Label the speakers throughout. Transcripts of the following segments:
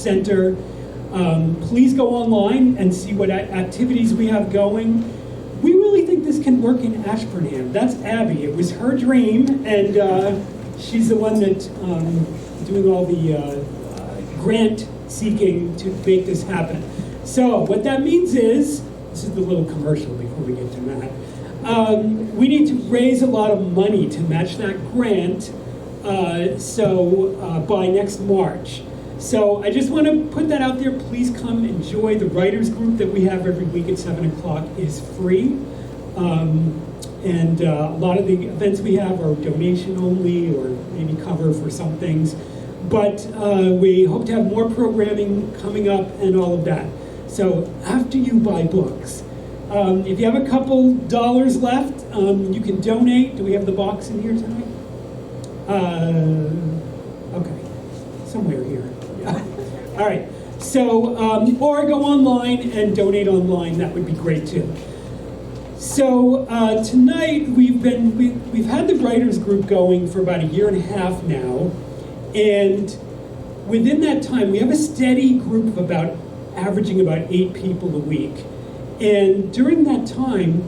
Speaker 1: center. Please go online and see what activities we have going. We really think this can work in Ashburnham. That's Abby. It was her dream, and she's the one that doing all the grant seeking to make this happen. So what that means is, this is the little commercial before we get to that. We need to raise a lot of money to match that grant by next March. So I just want to put that out there. Please come enjoy. The writers group that we have every week at 7 o'clock is free. And a lot of the events we have are donation only or maybe cover for some things. But we hope to have more programming coming up and all of that. So after you buy books, if you have a couple dollars left, you can donate. Do we have the box in here tonight? Okay, somewhere here. Yeah. All right. So, or go online and donate online. That would be great too. So tonight we've had the writers group going for about 1.5 years now, and within that time we have a steady group of averaging about 8 people a week. And during that time,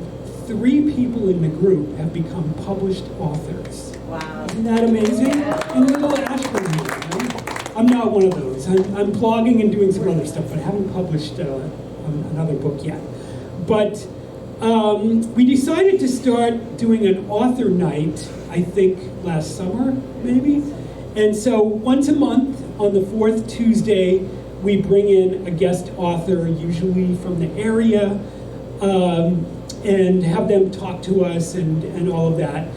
Speaker 1: 3 people in the group have become published authors.
Speaker 2: Wow.
Speaker 1: Isn't that amazing? Yeah. In little Ashburnham. Right? I'm not one of those. I'm blogging and doing some other stuff, but I haven't published another book yet. But we decided to start doing an author night, I think last summer, maybe. And so once a month on the 4th Tuesday, we bring in a guest author, usually from the area, and have them talk to us and all of that,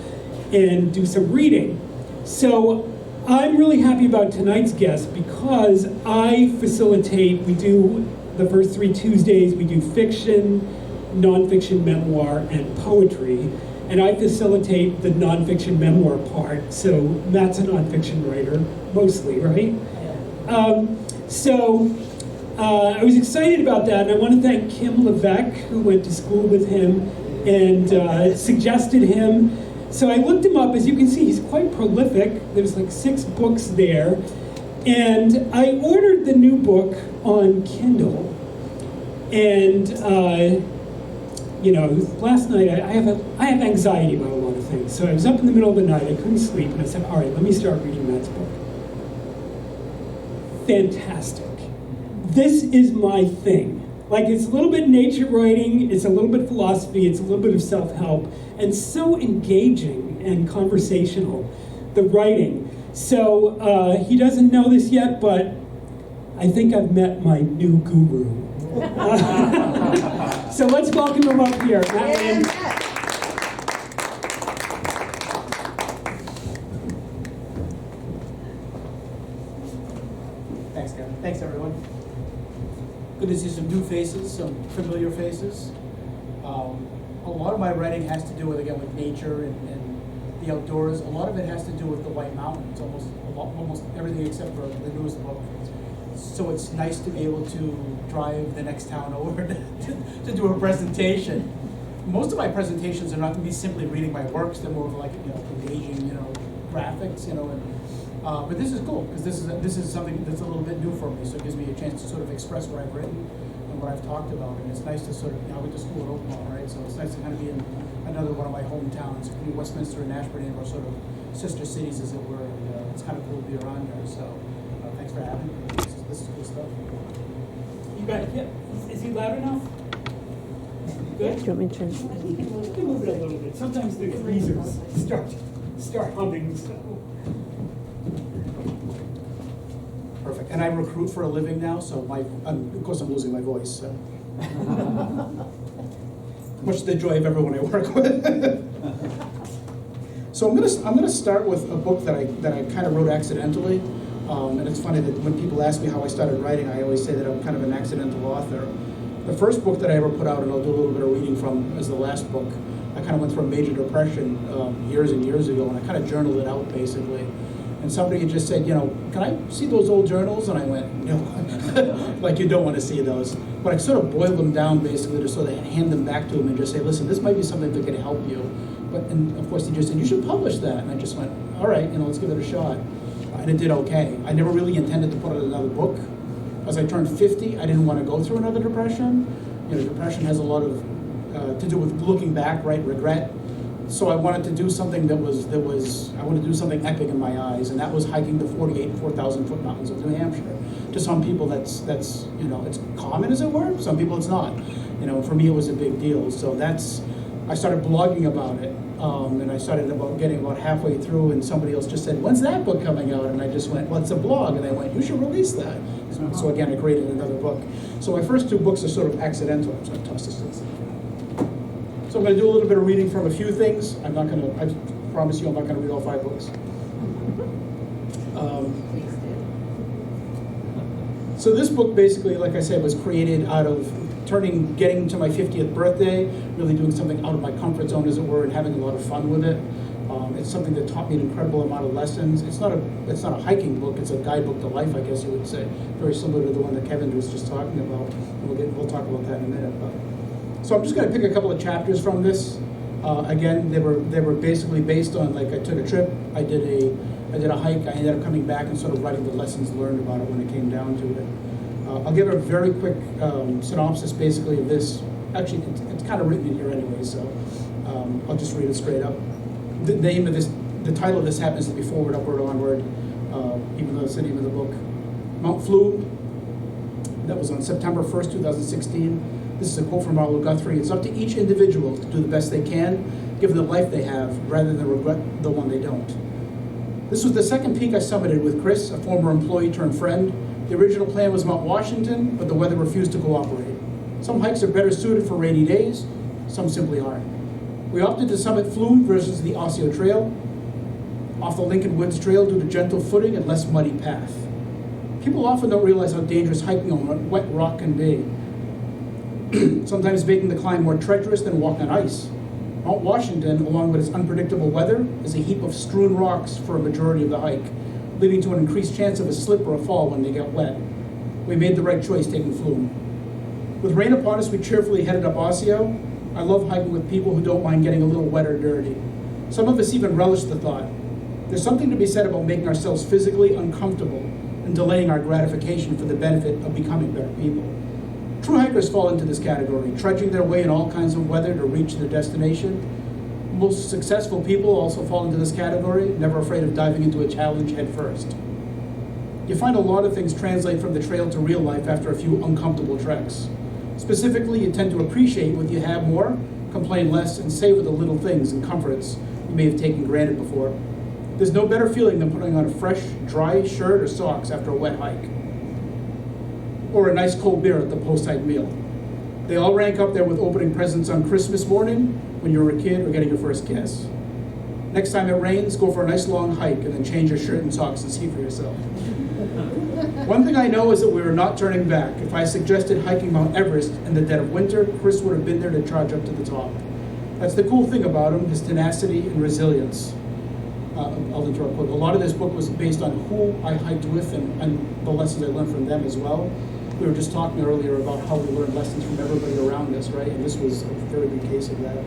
Speaker 1: and do some reading. So I'm really happy about tonight's guest because I facilitate, we do the first 3 Tuesdays, we do fiction, nonfiction memoir, and poetry. And I facilitate the nonfiction memoir part, so Matt's a nonfiction writer, mostly, right? I was excited about that, and I want to thank Kim Levesque, who went to school with him and suggested him. So I looked him up. As you can see, he's quite prolific. There's like 6 books there. And I ordered the new book on Kindle. And, last night I have anxiety about a lot of things. So I was up in the middle of the night, I couldn't sleep, and I said, all right, let me start reading Matt's book. Fantastic. This is my thing. Like, it's a little bit nature writing, it's a little bit philosophy, it's a little bit of self-help, and so engaging and conversational, the writing. So he doesn't know this yet, but I think I've met my new guru. So let's welcome him up here.
Speaker 3: Thanks, Kevin. Thanks, everyone. Good to see some new faces, some familiar faces. A lot of my writing has to do with, again, with nature and the outdoors. A lot of it has to do with the White Mountains, almost everything except for the newest book. So it's nice to be able to drive the next town over to do a presentation. Most of my presentations are not going to be simply reading my works. They're more of like, engaging, graphics, but this is cool because this is something that's a little bit new for me. So it gives me a chance to sort of express what I've written and what I've talked about. And it's nice to sort of, I went to school at Oakmont, right? So it's nice to kind of be in another one of my hometowns. Westminster and Ashburnham are sort of sister cities, as it were. And it's kind of cool to be around here. So thanks for having me. This is cool stuff.
Speaker 1: You got it. Yeah. Is he loud enough? Good?
Speaker 4: Do you want me to turn?
Speaker 1: Move it a little bit. Sometimes the freezers start humming. So.
Speaker 3: Perfect. And I recruit for a living now, so of course I'm losing my voice. So. Much to the joy of everyone I work with. So I'm gonna start with a book that I kind of wrote accidentally. And it's funny that when people ask me how I started writing, I always say that I'm kind of an accidental author. The first book that I ever put out, and I'll do a little bit of reading from, is the last book. I kind of went through a major depression years and years ago, and I kind of journaled it out, basically. And somebody had just said, can I see those old journals? And I went, no, like you don't want to see those. But I sort of boiled them down, basically, to sort of hand them back to him and just say, listen, this might be something that can help you. And of course, he just said, you should publish that. And I just went, all right, let's give it a shot. And it did okay. I never really intended to put out another book. As I turned 50, I didn't want to go through another depression. Depression has a lot of to do with looking back, right? Regret. So I wanted to do something I wanted to do something epic in my eyes, and that was hiking the 4,000 foot mountains of New Hampshire. To some people, that's it's common, as it were. Some people, it's not. For me, it was a big deal. So I started blogging about it, and I started getting about halfway through, and somebody else just said, "When's that book coming out?" And I just went, "Well, it's a blog," and they went, "You should release that." So again, I created another book. So my first two books are sort of accidental. I'm just going to toss this. So I'm going to do a little bit of reading from a few things. I promise you I'm not going to read all 5 books. So this book basically, like I said, was created out of getting to my 50th birthday, really doing something out of my comfort zone, as it were, and having a lot of fun with it. It's something that taught me an incredible amount of lessons. It's not a hiking book, it's a guidebook to life, I guess you would say. Very similar to the one that Kevin was just talking about. We'll talk about that in a minute. So I'm just going to pick a couple of chapters from this. Again, they were basically based on, like, I took a trip, I did a hike, I ended up coming back and sort of writing the lessons learned about it when it came down to it. I'll give a very quick synopsis basically of this. Actually, it's kind of written in here anyway, so I'll just read it straight up. The title of this happens to be Forward, Upward, Onward, even though it's the name of the book. Mount Flume, that was on September 1st, 2016. This is a quote from Arlo Guthrie. "It's up to each individual to do the best they can, given the life they have, rather than regret the one they don't." This was the second peak I summited with Chris, a former employee turned friend. The original plan was Mount Washington, but the weather refused to cooperate. Some hikes are better suited for rainy days, some simply aren't. We opted to summit Flume versus the Osseo Trail, off the Lincoln Woods Trail due to gentle footing and less muddy path. People often don't realize how dangerous hiking on wet rock can be, sometimes making the climb more treacherous than walking on ice. Mount Washington, along with its unpredictable weather, is a heap of strewn rocks for a majority of the hike, leading to an increased chance of a slip or a fall when they get wet. We made the right choice taking Flume. With rain upon us, we cheerfully headed up Osseo. I love hiking with people who don't mind getting a little wet or dirty. Some of us even relish the thought. There's something to be said about making ourselves physically uncomfortable and delaying our gratification for the benefit of becoming better people. True hikers fall into this category, trudging their way in all kinds of weather to reach their destination. Most successful people also fall into this category, never afraid of diving into a challenge head first. You find a lot of things translate from the trail to real life after a few uncomfortable treks. Specifically, you tend to appreciate what you have more, complain less, and savor the little things and comforts you may have taken granted before. There's no better feeling than putting on a fresh, dry shirt or socks after a wet hike, or a nice cold beer at the post-hike meal. They all rank up there with opening presents on Christmas morning when you were a kid or getting your first kiss. Next time it rains, go for a nice long hike and then change your shirt and socks and see for yourself. One thing I know is that we are not turning back. If I suggested hiking Mount Everest in the dead of winter, Chris would have been there to charge up to the top. That's the cool thing about him, his tenacity and resilience. I'll interrupt quick. A lot of this book was based on who I hiked with and the lessons I learned from them as well. We were just talking earlier about how we learn lessons from everybody around us, right? And this was a very good case of that.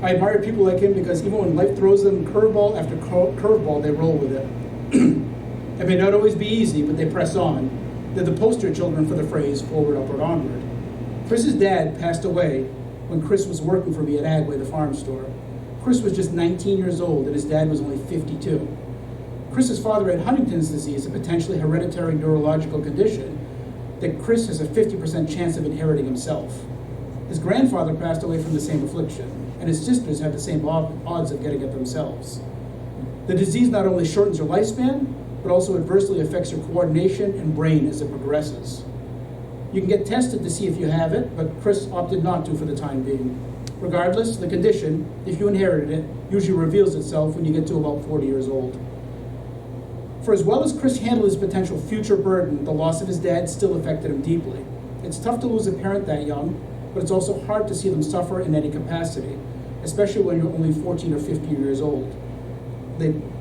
Speaker 3: I admire people like him because even when life throws them curveball after curveball, they roll with it. It may not always be easy, but they press on. They're the poster children for the phrase, forward, upward, onward. Chris's dad passed away when Chris was working for me at Agway, the farm store. Chris was just 19 years old and his dad was only 52. Chris's father had Huntington's disease, a potentially hereditary neurological condition that Chris has a 50% chance of inheriting himself. His grandfather passed away from the same affliction, and his sisters have the same odds of getting it themselves. The disease not only shortens your lifespan, but also adversely affects your coordination and brain as it progresses. You can get tested to see if you have it, but Chris opted not to for the time being. Regardless, the condition, if you inherited it, usually reveals itself when you get to about 40 years old. For as well as Chris handled his potential future burden, the loss of his dad still affected him deeply. It's tough to lose a parent that young, but it's also hard to see them suffer in any capacity, especially when you're only 14 or 15 years old.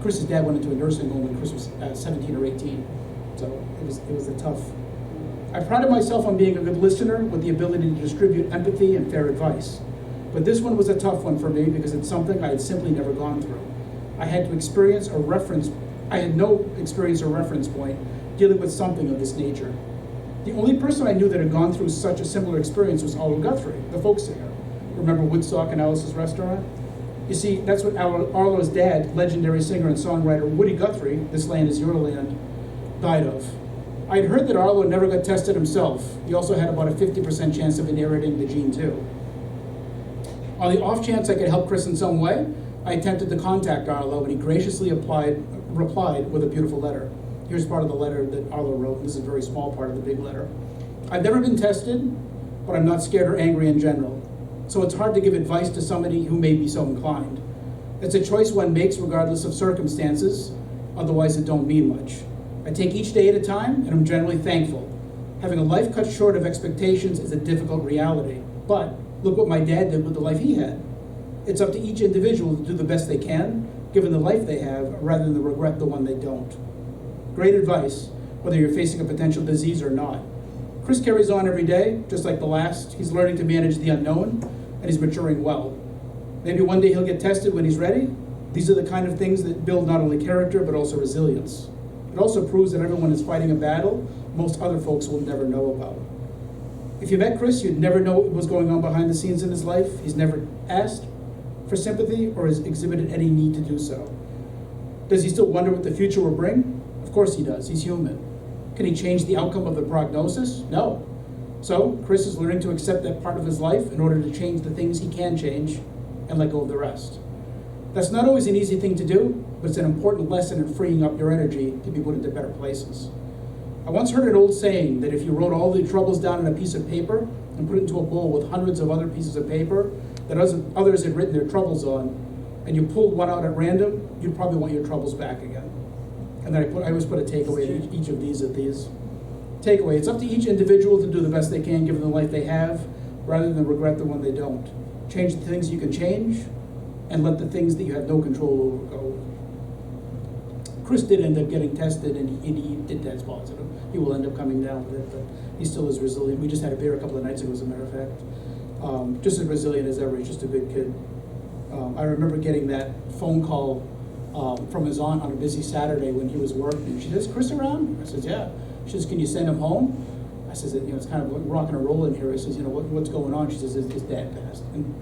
Speaker 3: Chris's dad went into a nursing home when Chris was 17 or 18, so it was a tough. I prided myself on being a good listener with the ability to distribute empathy and fair advice. But this one was a tough one for me because it's something I had simply never gone through. I had no experience or reference point dealing with something of this nature. The only person I knew that had gone through such a similar experience was Arlo Guthrie, the folk singer. Remember Woodstock and Alice's Restaurant? You see, that's what Arlo's dad, legendary singer and songwriter Woody Guthrie, This Land Is Your Land, died of. I'd heard that Arlo never got tested himself. He also had about a 50% chance of inheriting the gene too. On the off chance I could help Chris in some way, I attempted to contact Arlo, and he graciously replied with a beautiful letter. Here's part of the letter that Arlo wrote, and this is a very small part of the big letter. I've never been tested, but I'm not scared or angry in general. So it's hard to give advice to somebody who may be so inclined. It's a choice one makes regardless of circumstances, otherwise it don't mean much. I take each day at a time, and I'm generally thankful. Having a life cut short of expectations is a difficult reality, but look what my dad did with the life he had. It's up to each individual to do the best they can, given the life they have, rather than regret the one they don't. Great advice, whether you're facing a potential disease or not. Chris carries on every day, just like the last. He's learning to manage the unknown, and he's maturing well. Maybe one day he'll get tested when he's ready. These are the kind of things that build not only character, but also resilience. It also proves that everyone is fighting a battle most other folks will never know about. If you met Chris, you'd never know what was going on behind the scenes in his life. He's never asked for sympathy or has exhibited any need to do so. Does he still wonder what the future will bring? Of course he does. He's human. Can he change the outcome of the prognosis? No. So Chris is learning to accept that part of his life in order to change the things he can change and let go of the rest. That's not always an easy thing to do, but it's an important lesson in freeing up your energy to be put into better places. I once heard an old saying that if you wrote all the troubles down on a piece of paper and put it into a bowl with hundreds of other pieces of paper that others had written their troubles on, and you pulled one out at random, you'd probably want your troubles back again. And then I always put a takeaway in each of these. Takeaway, it's up to each individual to do the best they can given the life they have, rather than regret the one they don't. Change the things you can change, and let the things that you have no control over go. Chris did end up getting tested, and he did test positive. He will end up coming down with it, but he still is resilient. We just had a beer a couple of nights ago, as a matter of fact. Just as resilient as ever. He's just a good kid. I remember getting that phone call from his aunt on a busy Saturday when he was working. She says, "Chris around?" I says, "Yeah." She says, "Can you send him home?" I says, "It's kind of rocking and rolling here." I says, "What's going on?" She says, his dad passed. And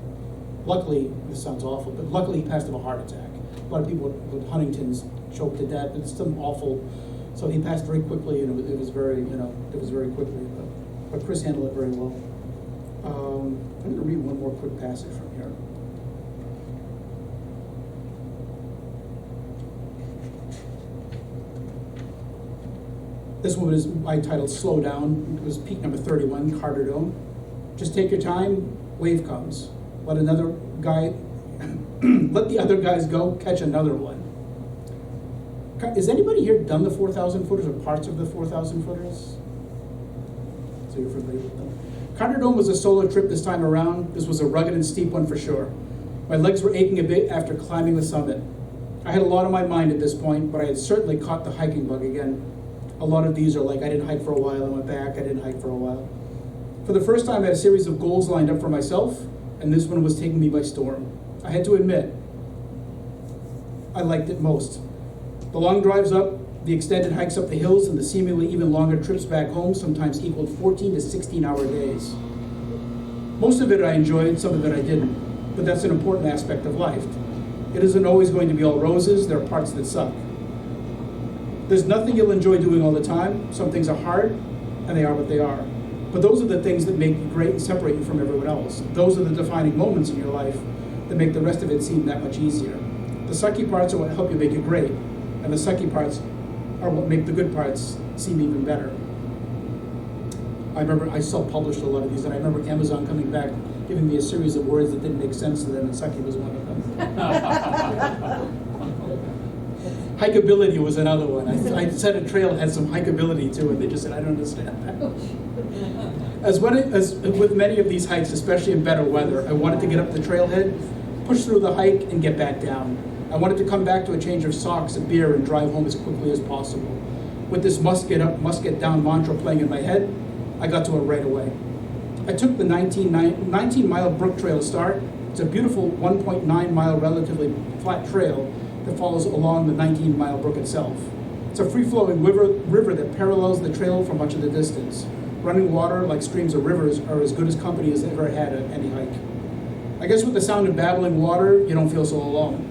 Speaker 3: luckily, this sounds awful, but luckily he passed of a heart attack. A lot of people with Huntington's choke to death. It's some awful. So he passed very quickly, and it was very quickly. But Chris handled it very well. I'm going to read one more quick passage from here. This one is I titled "Slow Down." It was peak number 31, Carter Dome. Just take your time. Wave comes. Let the other guys go. Catch another one. Has anybody here done the 4,000 footers or parts of the 4,000 footers? So you're familiar with them. Carter Dome was a solo trip this time around. This was a rugged and steep one for sure. My legs were aching a bit after climbing the summit. I had a lot on my mind at this point, but I had certainly caught the hiking bug again. A lot of these are like, I didn't hike for a while, I went back, I didn't hike for a while. For the first time, I had a series of goals lined up for myself, and this one was taking me by storm. I had to admit, I liked it most. The long drives up, the extended hikes up the hills, and the seemingly even longer trips back home sometimes equaled 14 to 16-hour days. Most of it I enjoyed, some of it I didn't, but that's an important aspect of life. It isn't always going to be all roses, there are parts that suck. There's nothing you'll enjoy doing all the time. Some things are hard, and they are what they are. But those are the things that make you great and separate you from everyone else. Those are the defining moments in your life that make the rest of it seem that much easier. The sucky parts are what help you make it great, and the sucky parts are what make the good parts seem even better. I remember I self-published a lot of these, and I remember Amazon coming back, giving me a series of words that didn't make sense to them, and sucky was one of them. Hikeability was another one. I said a trail had some hikeability to it. They just said, I don't understand that. As with many of these hikes, especially in better weather, I wanted to get up the trailhead, push through the hike, and get back down. I wanted to come back to a change of socks, a beer, and drive home as quickly as possible. With this must get up, must get down mantra playing in my head, I got to it right away. I took the 19-mile Brook Trail start. It's a beautiful 1.9-mile relatively flat trail that follows along the 19-mile brook itself. It's It's a free-flowing river that parallels the trail for much of the distance. Running water, like streams or rivers, are as good as company as ever had at any hike. I guess with the sound of babbling water, you don't feel so alone.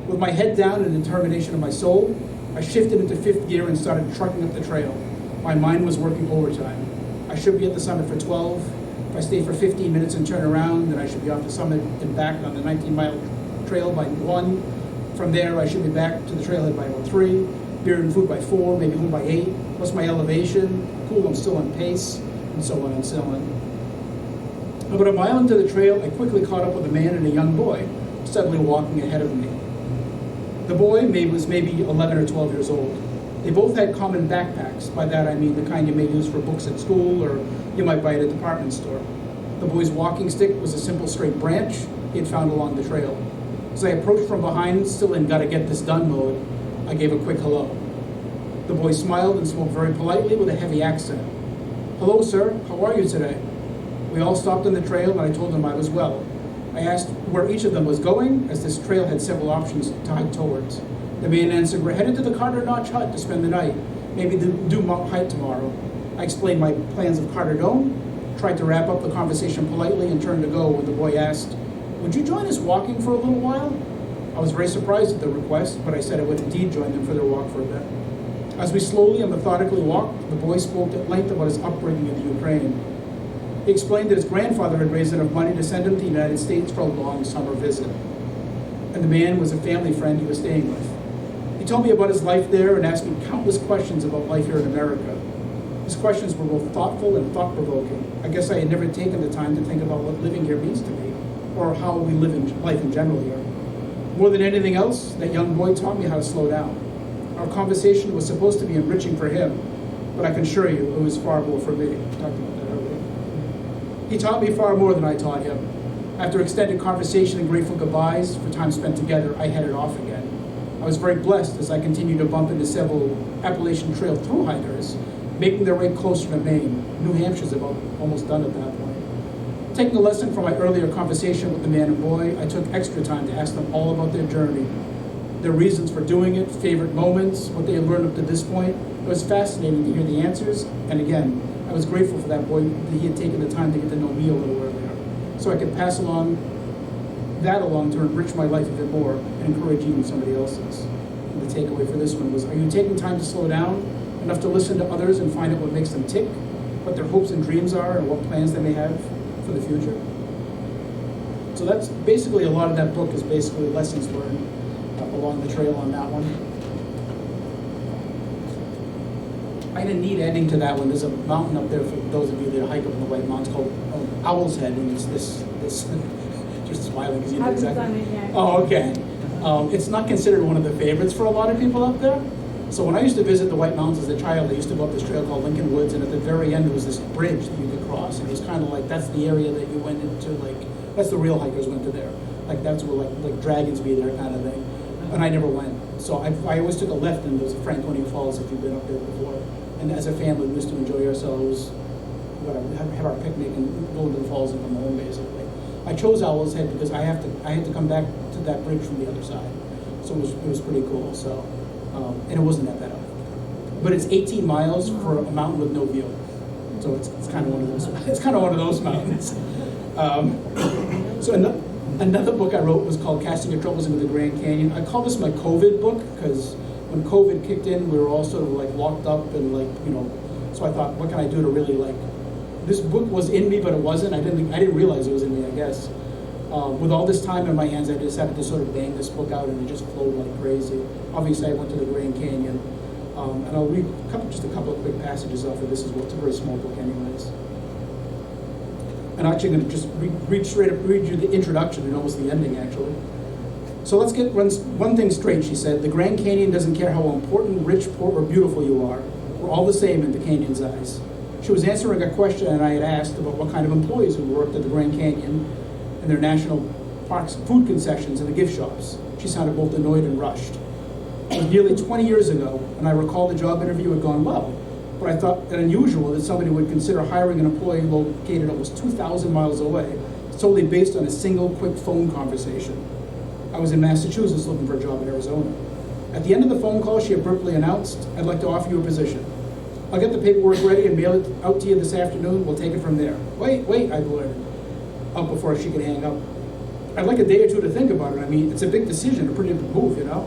Speaker 3: With my head down and the determination of my soul, I shifted into fifth gear and started trucking up the trail. My mind was working overtime. I should be at the summit for 12. If I stay for 15 minutes and turn around, then I should be off the summit and back on the 19-mile trail by 1. From there, I should be back to the trailhead by about 3. Beer and food by 4, maybe home by 8. What's my elevation? Cool, I'm still on pace, and so on and so on. About a mile into the trail, I quickly caught up with a man and a young boy, steadily walking ahead of me. The boy was maybe 11 or 12 years old. They both had common backpacks. By that I mean the kind you may use for books at school or you might buy at a department store. The boy's walking stick was a simple straight branch he had found along the trail. As I approached from behind, still in gotta get this done mode, I gave a quick hello. The boy smiled and spoke very politely with a heavy accent. "Hello, sir. How are you today?" We all stopped on the trail and I told them I was well. I asked where each of them was going, as this trail had several options to hike towards. The man answered, "We're headed to the Carter Notch Hut to spend the night, maybe do Mount Hike tomorrow." I explained my plans of Carter Dome, tried to wrap up the conversation politely and turned to go when the boy asked, "Would you join us walking for a little while?" I was very surprised at the request, but I said I would indeed join them for their walk for a bit. As we slowly and methodically walked, the boy spoke at length about his upbringing in the Ukraine. He explained that his grandfather had raised enough money to send him to the United States for a long summer visit. And the man was a family friend he was staying with. He told me about his life there and asked me countless questions about life here in America. His questions were both thoughtful and thought-provoking. I guess I had never taken the time to think about what living here means to me, or how we live in life in general here. More than anything else, that young boy taught me how to slow down. Our conversation was supposed to be enriching for him, but I can assure you it was far more for me. We talked about that earlier. He taught me far more than I taught him. After extended conversation and grateful goodbyes for time spent together, I headed off again. I was very blessed as I continued to bump into several Appalachian Trail through hikers, making their way closer to Maine. New Hampshire's about almost done at that point. Taking a lesson from my earlier conversation with the man and boy, I took extra time to ask them all about their journey, their reasons for doing it, favorite moments, what they had learned up to this point. It was fascinating to hear the answers, and again, I was grateful for that boy that he had taken the time to get to know me a little earlier, so I could pass that along to enrich my life a bit more and encourage even somebody else's. And the takeaway for this one was, are you taking time to slow down enough to listen to others and find out what makes them tick, what their hopes and dreams are, and what plans they may have for the future? So that's basically, a lot of that book is basically lessons learned along the trail on that one. I didn't need ending to that one. There's a mountain up there for those of you that hike up in the White Mountains called Owl's Head, and it's this just smiling because you know exactly. Oh, okay. It's not considered one of the favorites for a lot of people up there. So when I used to visit the White Mountains as a child, I used to go up this trail called Lincoln Woods, and at the very end there was this bridge that you could cross, and it was kind of like, that's the area that you went into, like, that's the real hikers went to there. Like, that's where like dragons be there kind of thing. And I never went. So I always took a left, and there's Franconia Falls if you've been up there before. And as a family, we used to enjoy ourselves, whatever, have our picnic and go to the falls and come home, basically. I chose Owl's Head because I had to come back to that bridge from the other side. So it was pretty cool. So, and it wasn't that bad. But it's 18 miles for a mountain with no view. So it's kind of one of those. It's kind of one of those mountains. So another book I wrote was called Casting Your Troubles into the Grand Canyon. I call this my COVID book because when COVID kicked in, we were all sort of like locked up and like, you know, so I thought, what can I do to really like, this book was in me, but it wasn't. I didn't realize it was in me, I guess. With all this time in my hands, I decided to sort of bang this book out, and it just flowed like crazy. Obviously, I went to the Grand Canyon, and I'll read just a couple of quick passages off of this as well. It's a very small book anyways. And I'm actually going to just read you the introduction and almost the ending, actually. So let's get one thing straight, she said. The Grand Canyon doesn't care how important, rich, poor, or beautiful you are. We're all the same in the canyon's eyes. She was answering a question I had asked about what kind of employees who worked at the Grand Canyon and their national parks, food concessions, and the gift shops. She sounded both annoyed and rushed. It was nearly 20 years ago, and I recall the job interview had gone well, but I thought it unusual that somebody would consider hiring an employee located almost 2,000 miles away, solely based on a single quick phone conversation. I was in Massachusetts looking for a job in Arizona. At the end of the phone call, she abruptly announced, "I'd like to offer you a position. I'll get the paperwork ready and mail it out to you this afternoon. We'll take it from there." Wait, I blurted out before she could hang up. "I'd like a day or two to think about it. I mean, it's a big decision, a pretty big move, you know?"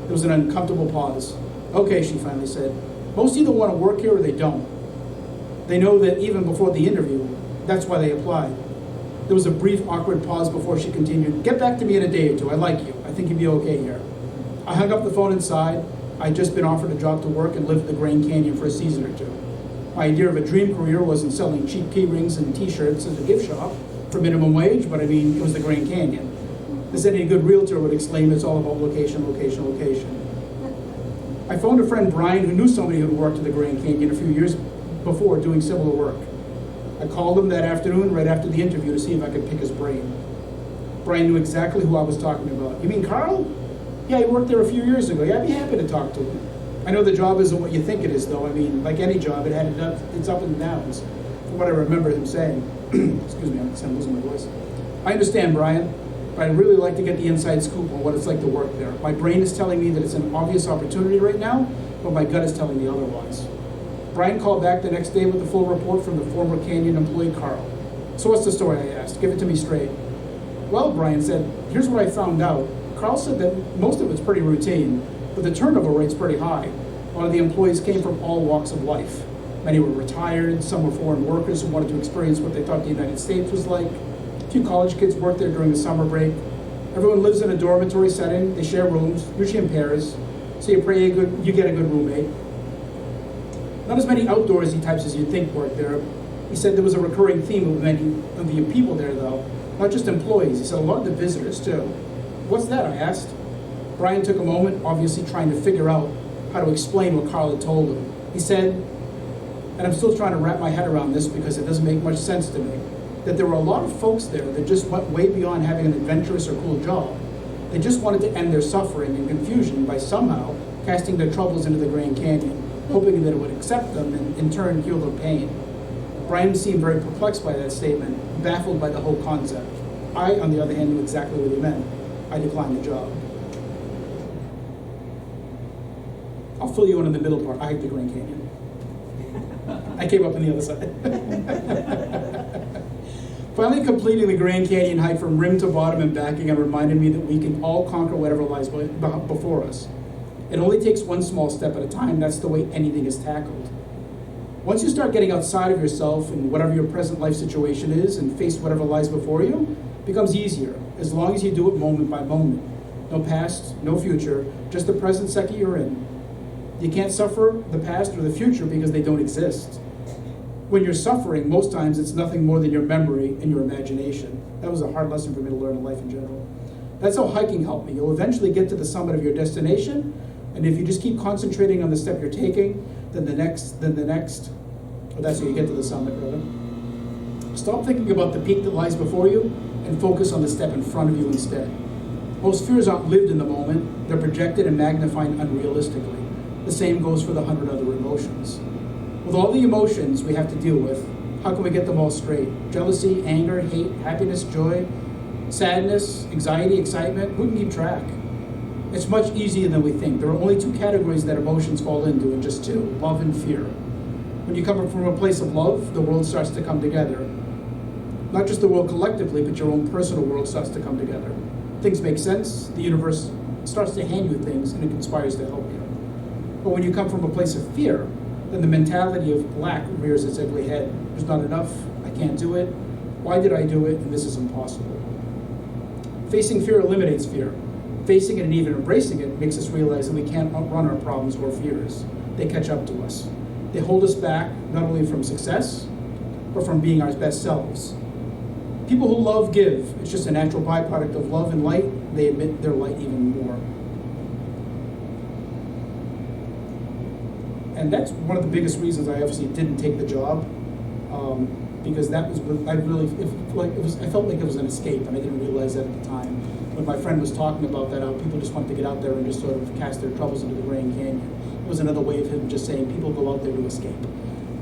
Speaker 3: There was an uncomfortable pause. "Okay," she finally said. "Most either want to work here or they don't. They know that even before the interview, that's why they applied." There was a brief, awkward pause before she continued, "Get back to me in a day or two. I like you. I think you'd be okay here." I hung up the phone inside. I'd just been offered a job to work and live in the Grand Canyon for a season or two. My idea of a dream career wasn't selling cheap key rings and t-shirts at a gift shop for minimum wage, but I mean, it was the Grand Canyon. As any good realtor would exclaim, it's all about location, location, location. I phoned a friend, Brian, who knew somebody who worked at the Grand Canyon a few years before doing similar work. I called him that afternoon right after the interview to see if I could pick his brain. Brian knew exactly who I was talking about. "You mean Carl? Yeah, he worked there a few years ago. Yeah, I'd be happy to talk to him." I know the job isn't what you think it is, though. I mean, like any job, it had its up and downs, from what I remember him saying. Excuse me, I'm losing my voice. "I understand, Brian, but I'd really like to get the inside scoop on what it's like to work there. My brain is telling me that it's an obvious opportunity right now, but my gut is telling me otherwise." Brian called back the next day with the full report from the former Canyon employee, Carl. "So what's the story?" I asked. "Give it to me straight." "Well," Brian said, "here's what I found out. Carl said that most of it's pretty routine, but the turnover rate's pretty high. A lot of the employees came from all walks of life. Many were retired, some were foreign workers who wanted to experience what they thought the United States was like. A few college kids worked there during the summer break. Everyone lives in a dormitory setting. They share rooms, usually in pairs, so you get a good roommate. Not as many outdoorsy types as you'd think worked there." He said there was a recurring theme of many of the people there, though, not just employees. He said a lot of the visitors, too. "What's that?" I asked. Brian took a moment, obviously trying to figure out how to explain what Carl had told him. He said, and I'm still trying to wrap my head around this because it doesn't make much sense to me, that there were a lot of folks there that just went way beyond having an adventurous or cool job. They just wanted to end their suffering and confusion by somehow casting their troubles into the Grand Canyon, hoping that it would accept them and in turn heal their pain. Brian seemed very perplexed by that statement, baffled by the whole concept. I, on the other hand, knew exactly what he meant. I declined the job. I'll fill you in on the middle part. I hiked the Grand Canyon. I came up on the other side. Finally completing the Grand Canyon hike from rim to bottom and back again reminded me that we can all conquer whatever lies before us. It only takes one small step at a time. That's the way anything is tackled. Once you start getting outside of yourself and whatever your present life situation is and face whatever lies before you, it becomes easier, as long as you do it moment by moment. No past, no future, just the present second you're in. You can't suffer the past or the future because they don't exist. When you're suffering, most times it's nothing more than your memory and your imagination. That was a hard lesson for me to learn in life in general. That's how hiking helped me. You'll eventually get to the summit of your destination, and if you just keep concentrating on the step you're taking, then the next, or that's how you get to the summit, rather. Stop thinking about the peak that lies before you and focus on the step in front of you instead. Most fears aren't lived in the moment. They're projected and magnified unrealistically. The same goes for the 100 other emotions. With all the emotions we have to deal with, how can we get them all straight? Jealousy, anger, hate, happiness, joy, sadness, anxiety, excitement, who can keep track? It's much easier than we think. There are only two categories that emotions fall into, and just two, love and fear. When you come from a place of love, the world starts to come together. Not just the world collectively, but your own personal world starts to come together. Things make sense, the universe starts to hand you things, and it conspires to help you. But when you come from a place of fear, then the mentality of lack rears its ugly head. There's not enough, I can't do it, why did I do it, and this is impossible. Facing fear eliminates fear. Facing it and even embracing it makes us realize that we can't outrun our problems or fears. They catch up to us. They hold us back not only from success, but from being our best selves. People who love give. It's just a natural byproduct of love and light. They admit their light even more. And that's one of the biggest reasons I obviously didn't take the job, because that was I felt like it was an escape, and I didn't realize that at the time. When my friend was talking about that, how people just wanted to get out there and just sort of cast their troubles into the Grand Canyon. It was another way of him just saying people go out there to escape,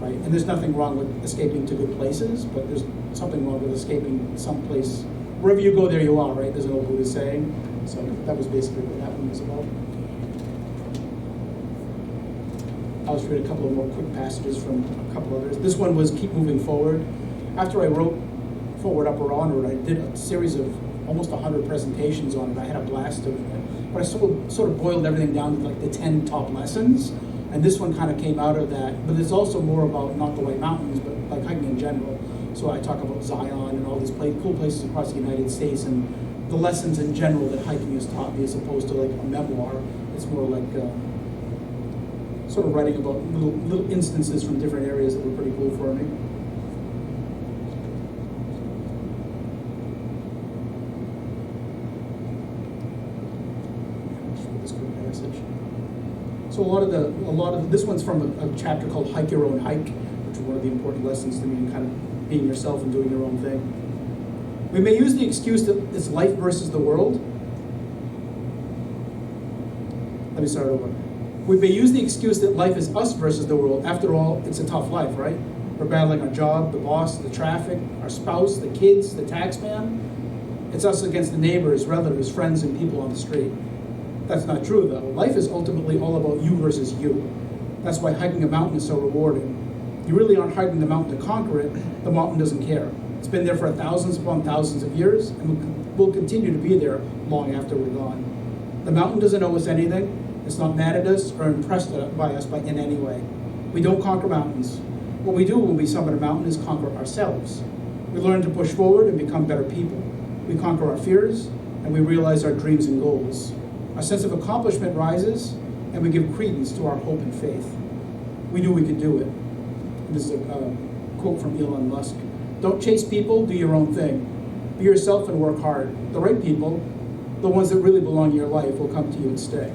Speaker 3: right? And there's nothing wrong with escaping to good places, but there's something wrong with escaping someplace. Wherever you go, there you are, right? There's an old Buddhist saying. So that was basically what that one was about. I'll just read a couple of more quick passages from a couple others. This one was Keep Moving Forward. After I wrote Forward, Up, or Onward, I did a series of almost 100 presentations on it. I had a blast doing it. But I sort of boiled everything down to like the 10 top lessons. And this one kind of came out of that. But it's also more about not the White Mountains, but like hiking in general. So I talk about Zion and all these cool places across the United States and the lessons in general that hiking has taught me, as opposed to like a memoir. It's more like sort of writing about little instances from different areas that were pretty cool for me. This quick passage. So a lot of this one's from a chapter called Hike Your Own Hike, which is one of the important lessons to me in kind of being yourself and doing your own thing. We may use the excuse that it's life versus the world. Let me start over. We may use the excuse that life is us versus the world. After all, it's a tough life, right? We're battling our job, the boss, the traffic, our spouse, the kids, the tax man. It's us against the neighbors, relatives, friends, and people on the street. That's not true, though. Life is ultimately all about you versus you. That's why hiking a mountain is so rewarding. You really aren't hiking the mountain to conquer it. The mountain doesn't care. It's been there for thousands upon thousands of years, and will continue to be there long after we're gone. The mountain doesn't owe us anything. It's not mad at us or impressed by us in any way. We don't conquer mountains. What we do when we summit a mountain is conquer ourselves. We learn to push forward and become better people. We conquer our fears, and we realize our dreams and goals. Our sense of accomplishment rises, and we give credence to our hope and faith. We knew we could do it. And this is a quote from Elon Musk. Don't chase people, do your own thing. Be yourself and work hard. The right people, the ones that really belong in your life, will come to you and stay.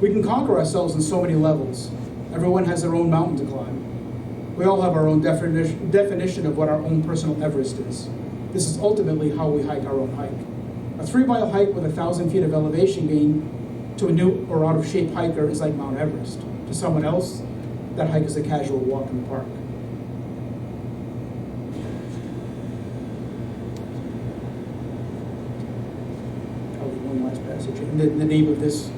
Speaker 3: We can conquer ourselves on so many levels. Everyone has their own mountain to climb. We all have our own definition of what our own personal Everest is. This is ultimately how we hike our own hike. A 3-mile hike with 1,000 feet of elevation gain to a new or out-of-shape hiker is like Mount Everest. To someone else, that hike is a casual walk in the park. One last passage. And the name of this,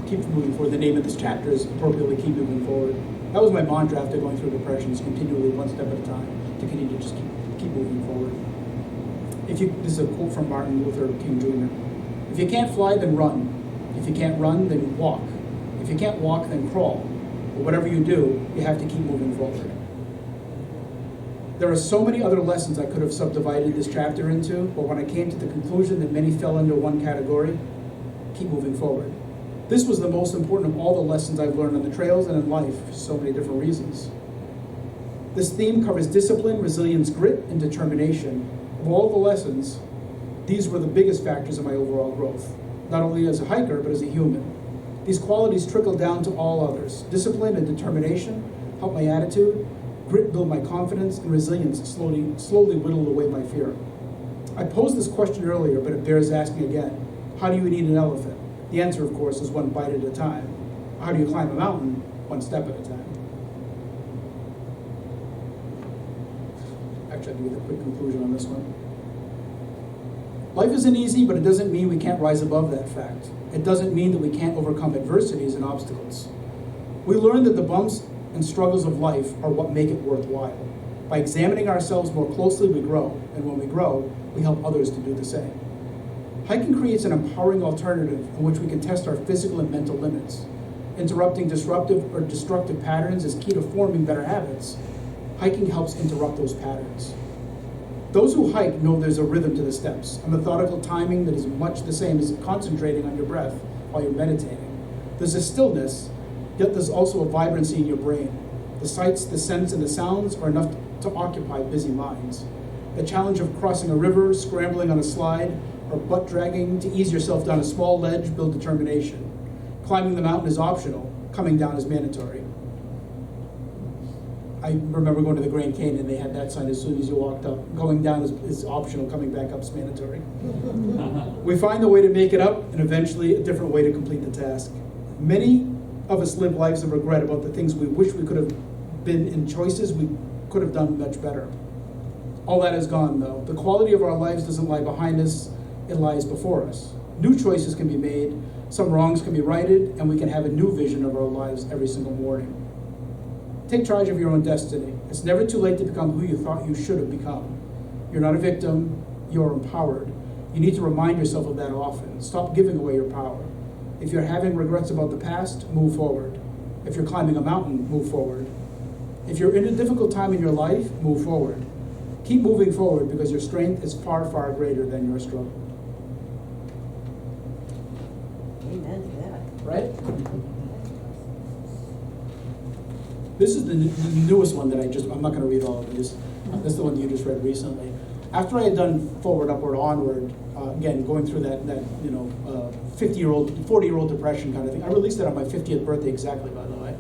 Speaker 3: Keep Moving Forward, the name of this chapter is appropriately Keep Moving Forward. That was my mantra after going through depressions, continually, one step at a time, to continue to just keep moving forward. This is a quote from Martin Luther King Jr. If you can't fly, then run. If you can't run, then walk. If you can't walk, then crawl. But whatever you do, you have to keep moving forward. There are so many other lessons I could have subdivided this chapter into, but when I came to the conclusion that many fell under one category, keep moving forward. This was the most important of all the lessons I've learned on the trails and in life for so many different reasons. This theme covers discipline, resilience, grit, and determination. Of all the lessons, these were the biggest factors in my overall growth, not only as a hiker, but as a human. These qualities trickle down to all others. Discipline and determination help my attitude, grit build my confidence, and resilience slowly whittle away my fear. I posed this question earlier, but it bears asking again. How do you eat an elephant? The answer, of course, is one bite at a time. How do you climb a mountain? One step at a time. Actually, I'll give you a quick conclusion on this one. Life isn't easy, but it doesn't mean we can't rise above that fact. It doesn't mean that we can't overcome adversities and obstacles. We learn that the bumps and struggles of life are what make it worthwhile. By examining ourselves more closely, we grow, and when we grow, we help others to do the same. Hiking creates an empowering alternative in which we can test our physical and mental limits. Interrupting disruptive or destructive patterns is key to forming better habits. Hiking helps interrupt those patterns. Those who hike know there's a rhythm to the steps, a methodical timing that is much the same as concentrating on your breath while you're meditating. There's a stillness, yet there's also a vibrancy in your brain. The sights, the scents, and the sounds are enough to occupy busy minds. The challenge of crossing a river, scrambling on a slide, or butt dragging to ease yourself down a small ledge build determination. Climbing the mountain is optional, coming down is mandatory. I remember going to the Grand Canyon, they had that sign as soon as you walked up. Going down is optional, coming back up is mandatory. We find a way to make it up, and eventually a different way to complete the task. Many of us live lives of regret about the things we wish we could have been in choices we could have done much better. All that is gone, though. The quality of our lives doesn't lie behind us, it lies before us. New choices can be made, Some wrongs can be righted, and we can have a new vision of our lives every single morning. Take charge of your own destiny. It's never too late to become who you thought you should have become. You're not a victim, you're empowered. You need to remind yourself of that often. Stop giving away your power. If you're having regrets about the past, move forward. If you're climbing a mountain, move forward. If you're in a difficult time in your life, move forward. Keep moving forward because your strength is far, far greater than your struggle.
Speaker 2: Amen to that.
Speaker 3: Right? This is the newest one that I'm not going to read all of these. This is the one you just read recently. After I had done Forward, Upward, Onward, again, going through that 40-year-old depression kind of thing. I released it on my 50th birthday exactly, by the way.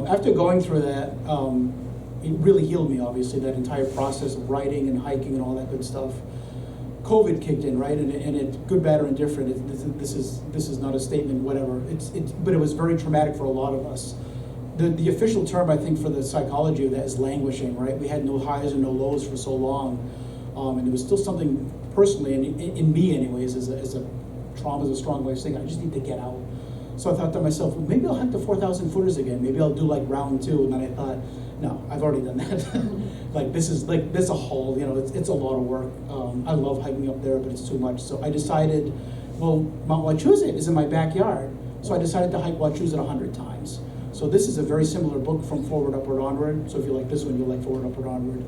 Speaker 3: After going through that, it really healed me, obviously, that entire process of writing and hiking and all that good stuff. COVID kicked in, right? And it, good, bad, or indifferent, this is not a statement, whatever. But it was very traumatic for a lot of us. The official term, I think, for the psychology of that is languishing, right? We had no highs and no lows for so long. And it was still something personally, and in me anyways, as a trauma is a strong way of saying, I just need to get out. So I thought to myself, well, maybe I'll hike the 4,000 footers again. Maybe I'll do like round 2. And then I thought, no, I've already done that. This is a haul, it's a lot of work. I love hiking up there, but it's too much. So I decided, well, Mount Wachusett is in my backyard. So I decided to hike Wachusett 100 times. So this is a very similar book from Forward, Upward, Onward. So if you like this one, you'll like Forward, Upward, Onward.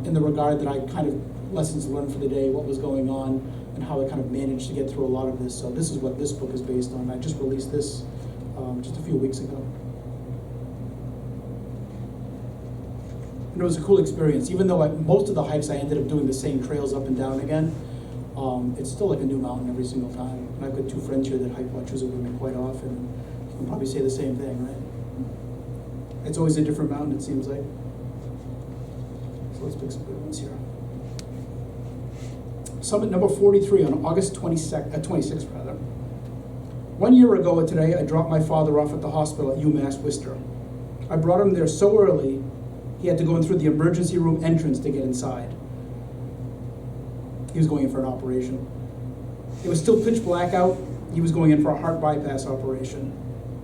Speaker 3: In the regard that I kind of lessons learned for the day, what was going on, and how I kind of managed to get through a lot of this. So this is what this book is based on. I just released this just a few weeks ago. And it was a cool experience. Even though most of the hikes I ended up doing the same trails up and down again, it's still like a new mountain every single time. And I've got 2 friends here that hike Wachusett with me quite often. You can probably say the same thing, right? It's always a different mountain, it seems like. So let's pick some good ones here. Summit number 43 on August 26th. 1 year ago today, I dropped my father off at the hospital at UMass Worcester. I brought him there so early, he had to go in through the emergency room entrance to get inside. He was going in for an operation. It was still pitch black out. He was going in for a heart bypass operation.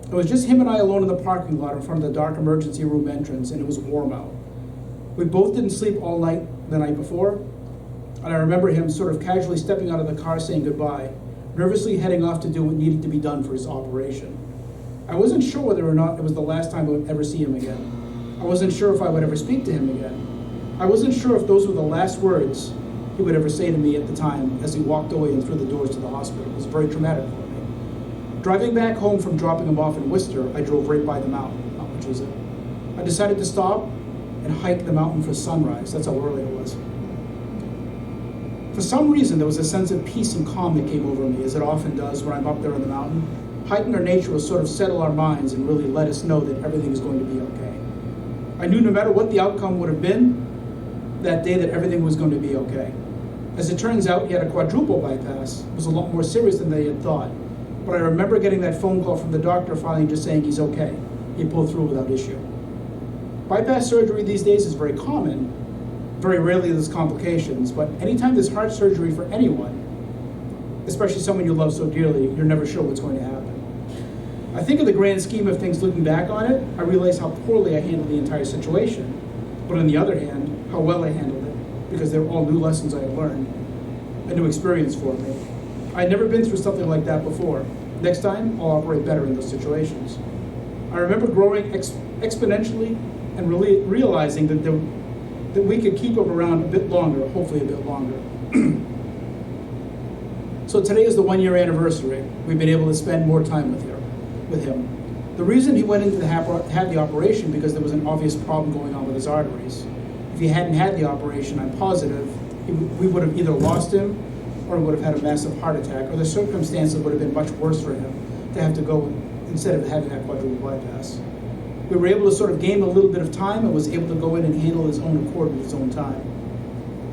Speaker 3: It was just him and I alone in the parking lot in front of the dark emergency room entrance, and it was warm out. We both didn't sleep all night the night before, and I remember him sort of casually stepping out of the car saying goodbye, nervously heading off to do what needed to be done for his operation. I wasn't sure whether or not it was the last time I would ever see him again. I wasn't sure if I would ever speak to him again. I wasn't sure if those were the last words he would ever say to me at the time as he walked away and through the doors to the hospital. It was very traumatic for me. Driving back home from dropping him off in Worcester, I drove right by the mountain, Mount Wachusett. I decided to stop and hike the mountain for sunrise. That's how early it was. For some reason, there was a sense of peace and calm that came over me, as it often does when I'm up there on the mountain. Hiking our nature will sort of settle our minds and really let us know that everything is going to be okay. I knew no matter what the outcome would have been that day, that everything was going to be okay. As it turns out, he had a quadruple bypass. It was a lot more serious than they had thought. But I remember getting that phone call from the doctor finally just saying he's okay. He pulled through without issue. Bypass surgery these days is very common. Very rarely there's complications, but anytime there's heart surgery for anyone, especially someone you love so dearly, you're never sure what's going to happen. I think of the grand scheme of things looking back on it, I realize how poorly I handled the entire situation. But on the other hand, how well I handled it, because they were all new lessons I had learned, a new experience for me. I had never been through something like that before. Next time, I'll operate better in those situations. I remember growing exponentially and really realizing that we could keep him around a bit longer, hopefully a bit longer. So today is the 1-year anniversary. We've been able to spend more time with him. The reason he went into had the operation because there was an obvious problem going on with his arteries. If he hadn't had the operation, I'm positive we would have either lost him or would have had a massive heart attack, or the circumstances would have been much worse for him to have to go instead of having that quadruple bypass. We were able to sort of gain a little bit of time and was able to go in and handle his own accord with his own time.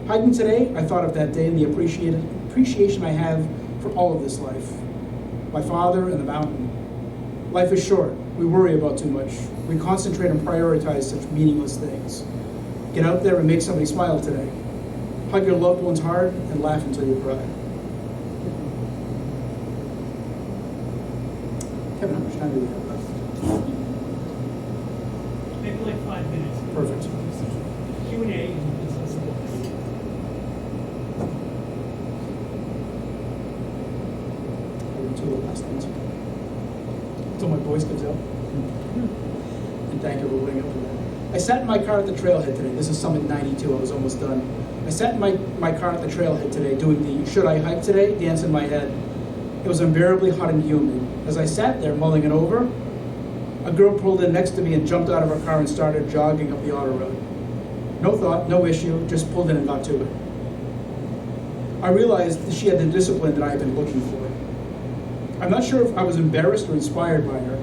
Speaker 3: Hiking today, I thought of that day and the appreciation I have for all of this life. My father and the mountain. Life is short. We worry about too much. We concentrate and prioritize such meaningless things. Get out there and make somebody smile today. Hug your loved ones hard and laugh until you cry. time do we have left?
Speaker 1: Maybe like 5 minutes.
Speaker 3: Perfect.
Speaker 1: Q&A.
Speaker 3: Two little last things. Until my voice gives out. And thank you for putting up with that. I sat in my car at the trailhead today. This is Summit 92. I was almost done. I sat in my car at the trailhead today doing the should I hike today dance in my head. It was unbearably hot and humid. As I sat there mulling it over, a girl pulled in next to me and jumped out of her car and started jogging up the auto road. No thought, no issue, just pulled in and got to it. I realized that she had the discipline that I had been looking for. I'm not sure if I was embarrassed or inspired by her.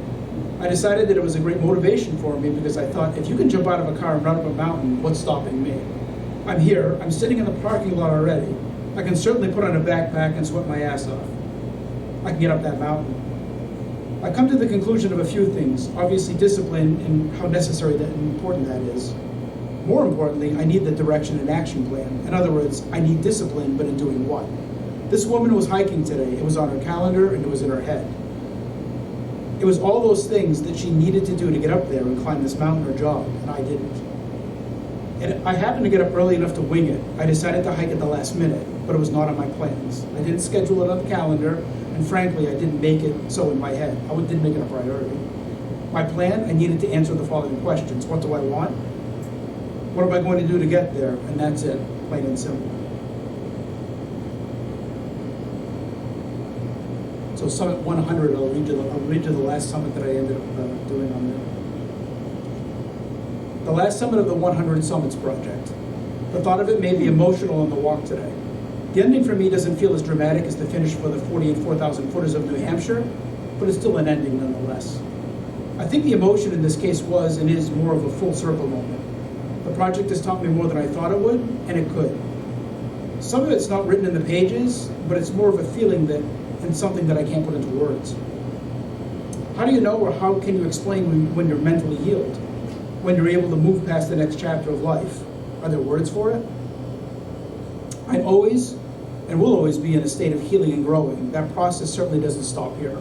Speaker 3: I decided that it was a great motivation for me because I thought, if you can jump out of a car and run up a mountain, what's stopping me? I'm here, I'm sitting in the parking lot already. I can certainly put on a backpack and sweat my ass off. I can get up that mountain. I come to the conclusion of a few things. Obviously, discipline and how necessary that and important that is. More importantly, I need the direction and action plan. In other words, I need discipline, but in doing what? This woman was hiking today. It was on her calendar and it was in her head. It was all those things that she needed to do to get up there and climb this mountain or jog, and I didn't. And I happened to get up early enough to wing it. I decided to hike at the last minute, but it was not on my plans. I didn't schedule it on the calendar, and frankly, I didn't make it so in my head. I didn't make it a priority. My plan, I needed to answer the following questions. What do I want? What am I going to do to get there? And that's it, plain and simple. So Summit 100, I'll read you the last summit that I ended up doing on there. The last summit of the 100 Summits project. The thought of it made me emotional on the walk today. The ending for me doesn't feel as dramatic as the finish for the 48 4,000 footers of New Hampshire, but it's still an ending nonetheless. I think the emotion in this case was and is more of a full circle moment. The project has taught me more than I thought it would, and it could. Some of it's not written in the pages, but it's more of a feeling that and something that I can't put into words. How do you know or how can you explain when you're mentally healed? When you're able to move past the next chapter of life? Are there words for it? I'm always and will always be in a state of healing and growing. That process certainly doesn't stop here.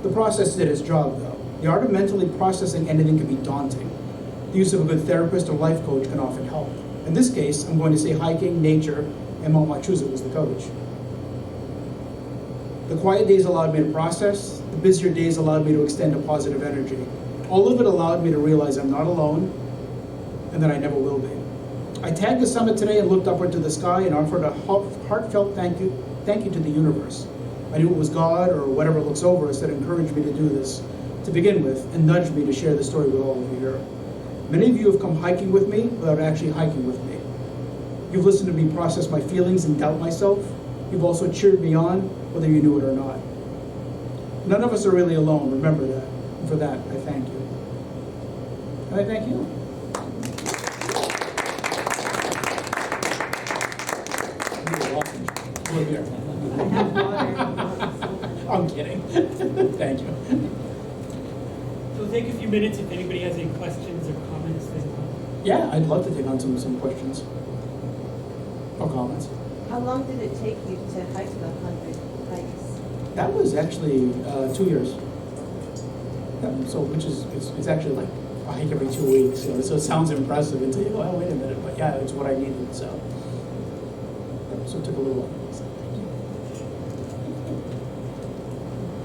Speaker 3: The process did its job though. The art of mentally processing anything can be daunting. The use of a good therapist or life coach can often help. In this case, I'm going to say hiking, nature, and Mount Wachusett was the coach. The quiet days allowed me to process. The busier days allowed me to extend a positive energy. All of it allowed me to realize I'm not alone and that I never will be. I tagged the summit today and looked upward to the sky and offered a heartfelt thank you to the universe. I knew it was God or whatever looks over us that encouraged me to do this to begin with and nudged me to share the story with all of you here. Many of you have come hiking with me without actually hiking with me. You've listened to me process my feelings and doubt myself. You've also cheered me on, whether you knew it or not. None of us are really alone, remember that. And for that, I thank you. And I thank you. You're welcome. Live here. I'm kidding. Thank you.
Speaker 1: So we'll take a few minutes if anybody has any questions or comments.
Speaker 3: Yeah, I'd love to take on some questions or comments.
Speaker 2: How long did it take you to hike the 100 hikes?
Speaker 3: That was actually 2 years. Yeah, so it's actually like a hike every 2 weeks. So it sounds impressive until you go, oh, wait a minute. But yeah, it's what I needed. So it took a little while.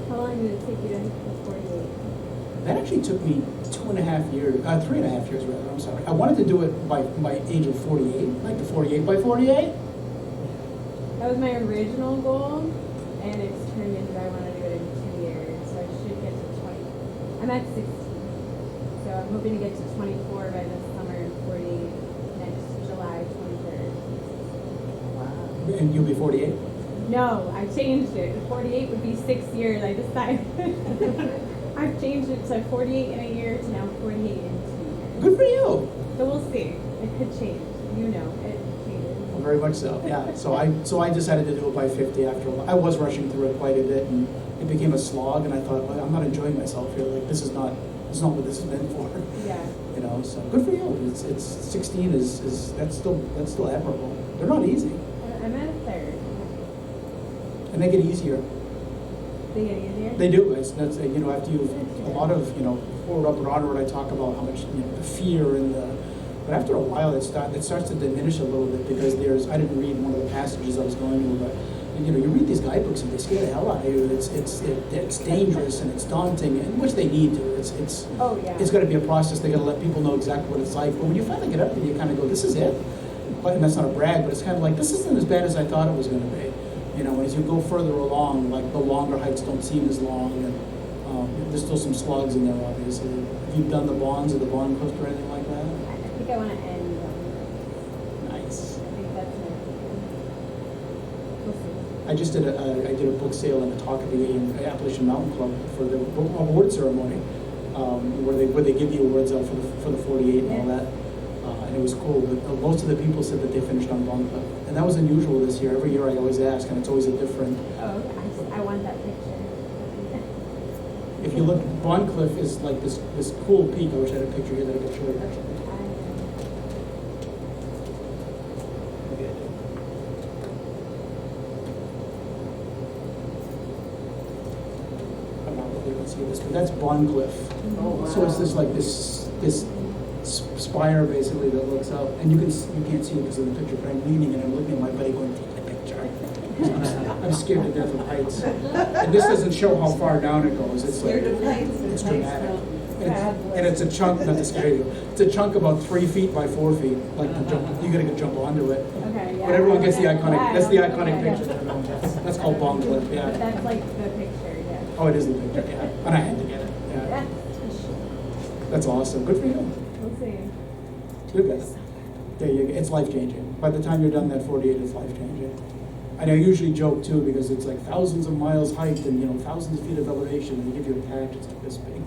Speaker 4: How long did it take you to hike the 48?
Speaker 3: That actually took me 2.5 years, 3.5 years rather. I'm sorry. I wanted to do it by age of 48, like the 48 by 48.
Speaker 4: That was my original goal, and it's turned into I want to do it in 2 years, so I should get to 20. I'm at 16, so I'm hoping to get to 24 by this summer and 48 next July 23rd.
Speaker 3: Wow. And you'll be 48?
Speaker 4: No, I changed it. 48 would be 6 years, I decided. I've changed it to 48 in a year to now 48 in 2 years.
Speaker 3: Good for you.
Speaker 4: So we'll see. It could change. You know, it changes.
Speaker 3: Well, very much so. Yeah. So I decided to do it by 50 after a while. I was rushing through it quite a bit, and it became a slog. And I thought, well, I'm not enjoying myself here. Like this is not what this is meant for.
Speaker 4: Yeah.
Speaker 3: You know. So good for you. It's 16 is that's still admirable. They're not easy,
Speaker 4: I'm at a third.
Speaker 3: and they get easier.
Speaker 4: They get easier?
Speaker 3: They do. That's after you've a lot of forward, upward, onward. I talk about how much the fear and the, but after a while it starts to diminish a little bit because I didn't read one of the passages I was going to, but you read these guidebooks and they scare the hell out of you. It's dangerous and it's daunting, and which they need to. It's
Speaker 4: Oh, yeah.
Speaker 3: It's got to be a process. They got to let people know exactly what it's like. But when you finally get up and you kind of go, this is it. But and that's not a brag, but it's kind of like, this isn't as bad as I thought it was going to be. As you go further along, like the longer hikes don't seem as long, and there's still some slugs in there, obviously. Have you done the bonds or the bond coast or anything like that?
Speaker 4: I think I want to end on
Speaker 3: Nice.
Speaker 4: I think that's my we'll see.
Speaker 3: I just did a book sale and a talk at the Appalachian Mountain Club for the award ceremony, where they give the awards out for the 48 and all that. And it was cool. But most of the people said that they finished on Bond Cliff, and that was unusual this year. Every year I always ask, and it's always a different.
Speaker 4: Oh, I want that picture.
Speaker 3: If you look, Bond Cliff is like this cool peak. I wish I had a picture here that I could show you. I'm not really able to see this, but that's Bond Cliff.
Speaker 2: Oh, wow.
Speaker 3: So it's this spire basically that looks up, and you can't see it because of the picture, but I'm leaning and I'm looking at my buddy going, take the picture. I'm scared to death of heights. And this doesn't show how far down it goes. It's like,
Speaker 2: Scared of heights.
Speaker 3: it's
Speaker 2: Heights
Speaker 3: dramatic.
Speaker 2: don't-
Speaker 3: And it's a chunk, not to scare you, it's a chunk about 3 feet by 4 feet, like to jump, you gotta jump onto it.
Speaker 4: Okay, yeah.
Speaker 3: But everyone gets the iconic,
Speaker 4: Yeah,
Speaker 3: that's the
Speaker 4: yeah,
Speaker 3: iconic
Speaker 4: yeah.
Speaker 3: picture. That's called Bond Cliff,
Speaker 4: But
Speaker 3: yeah.
Speaker 4: that's like the picture, yeah.
Speaker 3: Oh, it is the picture, yeah. And I had to get it, yeah.
Speaker 4: Yeah.
Speaker 3: That's awesome, good for you.
Speaker 4: We'll see.
Speaker 3: Good guys. Yeah, it's life-changing. By the time you're done that 48, it's life-changing. And I usually joke too, because it's like thousands of miles hiked and thousands of feet of elevation, and they give you a patch, it's like this big.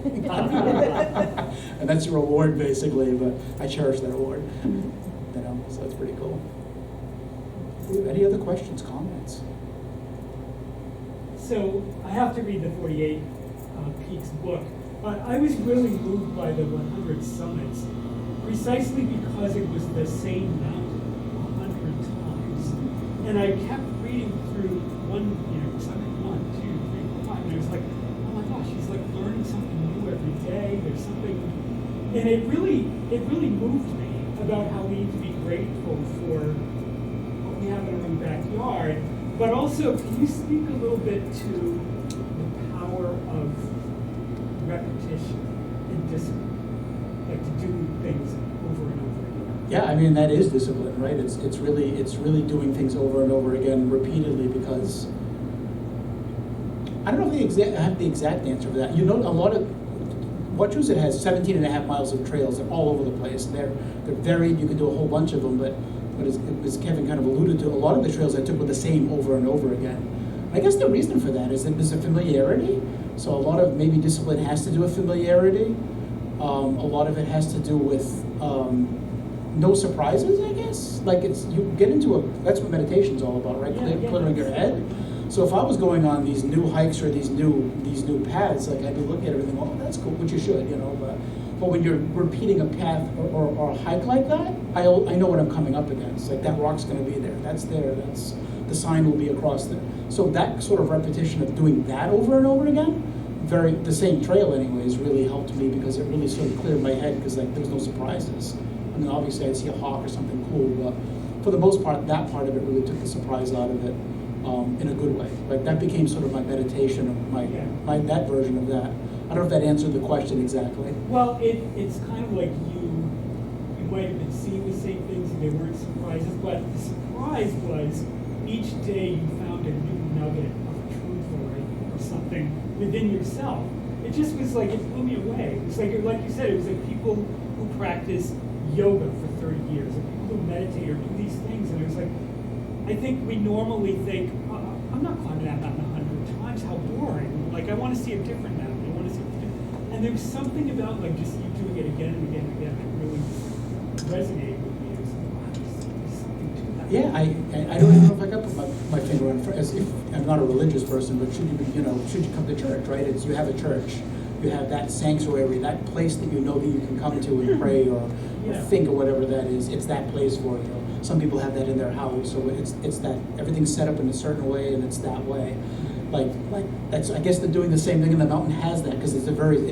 Speaker 3: And that's your reward basically, but I cherish that award. So it's pretty cool. Any other questions, comments?
Speaker 1: So I have to read the 48 Peaks book, but I was really moved by the 100 summits, precisely because it was the same mountain 100 times. And I kept reading through summit 1, 2, 3, 4, 5, and I was like, oh my gosh, he's like learning something new every day. There's something, and it really moved me about how we need to be grateful for what we have in our own backyard. But also, can you speak a little bit to the power of repetition and discipline? Like to do things over and over again.
Speaker 3: Yeah, I mean that is discipline, right? It's really doing things over and over again repeatedly, because I don't know if I have the exact answer for that. A lot of Wachusett has 17 and a half miles of trails. They're all over the place. They're varied. You can do a whole bunch of them, but as Kevin kind of alluded to, a lot of the trails I took were the same over and over again. I guess the reason for that is that there's a familiarity. So a lot of maybe discipline has to do with familiarity. A lot of it has to do with no surprises, I guess. Like you get into that's what meditation's all about, right? Clearing your head. So if I was going on these new hikes or these new paths, like I'd be looking at everything, oh, that's cool, which you should, But when you're repeating a path or a hike like that, I know what I'm coming up against. Like that rock's going to be there. That's there. The sign will be across there. So that sort of repetition of doing that over and over again, the same trail anyways, really helped me, because it really sort of cleared my head, because like there was no surprises. I mean, obviously I'd see a hawk or something cool, but for the most part, that part of it really took the surprise out of it in a good way. Like that became sort of my meditation, of that version of that. I don't know if that answered the question exactly.
Speaker 1: Well, it's kind of like you might have been seeing the same things and they weren't surprises, but the surprise was each day you found a new nugget of truth or something within yourself. It just was like, it blew me away. It's like you said, it was like people who practice yoga for 30 years, or people who meditate or do these things, and it was like, I think we normally think, I'm not climbing that mountain 100 times, how boring. Like, I want to see a different mountain. And there was something about like just you doing it again and again and again that really resonated with me. It was like, wow, there's something to that.
Speaker 3: Yeah, I don't even know if I got to put my finger on it. As if I'm not a religious person, but should you come to church, right? You have a church, you have that sanctuary, that place that you know that you can come to and pray or think or whatever that is. It's that place for you. Some people have that in their house, so it's that everything's set up in a certain way and it's that way. like that's, I guess they're doing the same thing, and the mountain has that, because it